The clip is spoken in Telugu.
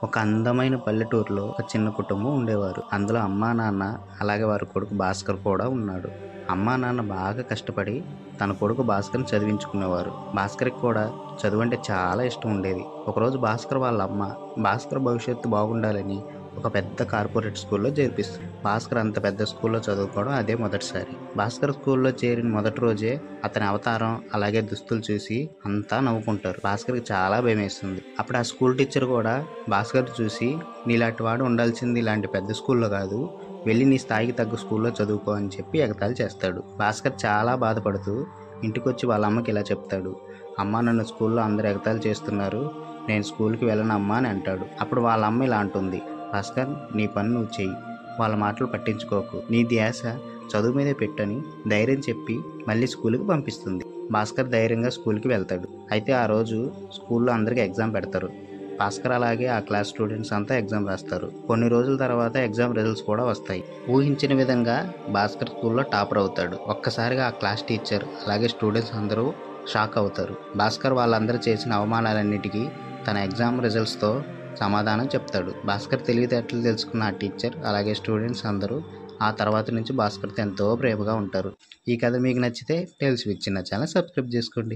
ఒక అందమైన పల్లెటూరులో ఒక చిన్న కుటుంబం ఉండేవారు. అందులో అమ్మా, నాన్న అలాగే వారి కొడుకు భాస్కర్ కూడా ఉన్నాడు. అమ్మా, నాన్న బాగా కష్టపడి తన కొడుకు భాస్కర్‌ని చదివించుకునేవారు. భాస్కర్‌కి కూడా చదువంటే చాలా ఇష్టం ఉండేది. ఒకరోజు భాస్కర్ వాళ్ళ అమ్మ భాస్కర్ భవిష్యత్తు బాగుండాలని ఒక పెద్ద కార్పొరేట్ స్కూల్‌లో చేర్పిస్తుంది. భాస్కర్ అంత పెద్ద స్కూల్‌లో చదువుకోవడం అదే మొదటిసారి. భాస్కర్ స్కూల్‌లో చేరిన మొదటి రోజే అతని అవతారం అలాగే దుస్తులు చూసి అంతా నవ్వుకుంటారు. భాస్కర్‌కి చాలా భయమేస్తుంది. అప్పుడు ఆ స్కూల్ టీచర్ కూడా భాస్కర్ చూసి నీలాంటి వాడు ఉండాల్సింది ఇలాంటి పెద్ద స్కూల్లో కాదు, వెళ్ళి నీ స్థాయికి తగ్గ స్కూల్లో చదువుకో అని చెప్పి ఎగతాళి చేస్తాడు. భాస్కర్ చాలా బాధపడుతూ ఇంటికొచ్చి వాళ్ళ అమ్మకి ఇలా చెప్తాడు. అమ్మ, నన్ను స్కూల్లో అందరు ఎగతాళి చేస్తున్నారు, నేను స్కూల్కి వెళ్ళను అమ్మా అని అంటాడు. అప్పుడు వాళ్ళ అమ్మ ఇలా అంటుంది, భాస్కర్ నీ పని నువ్వు చెయ్యి, వాళ్ళ మాటలు పట్టించుకోకు, నీ ధ్యాస చదువు మీదే పెట్టని ధైర్యం చెప్పి మళ్ళీ స్కూల్కి పంపిస్తుంది. భాస్కర్ ధైర్యంగా స్కూల్కి వెళ్తాడు. అయితే ఆ రోజు స్కూల్లో అందరికీ ఎగ్జామ్ పెడతారు. భాస్కర్ అలాగే ఆ క్లాస్ స్టూడెంట్స్ అంతా ఎగ్జామ్ రాస్తారు. కొన్ని రోజుల తర్వాత ఎగ్జామ్ రిజల్ట్స్ కూడా వస్తాయి. ఊహించిన విధంగా భాస్కర్ స్కూల్లో టాపర్ అవుతాడు. ఒక్కసారిగా ఆ క్లాస్ టీచర్ అలాగే స్టూడెంట్స్ అందరూ షాక్ అవుతారు. భాస్కర్ వాళ్ళందరూ చేసిన అవమానాలన్నిటికీ తన ఎగ్జామ్ రిజల్ట్స్తో సమాధానం చెప్తాడు. భాస్కర్ తెలివితేటలు తెలుసుకున్న ఆ టీచర్ అలాగే స్టూడెంట్స్ అందరూ ఆ తర్వాత నుంచి భాస్కర్తో ఎంతో ప్రేమగా ఉంటారు. ఈ కథ మీకు నచ్చితే టేల్స్ విత్ చిన్న ఛానల్ సబ్స్క్రైబ్ చేసుకోండి.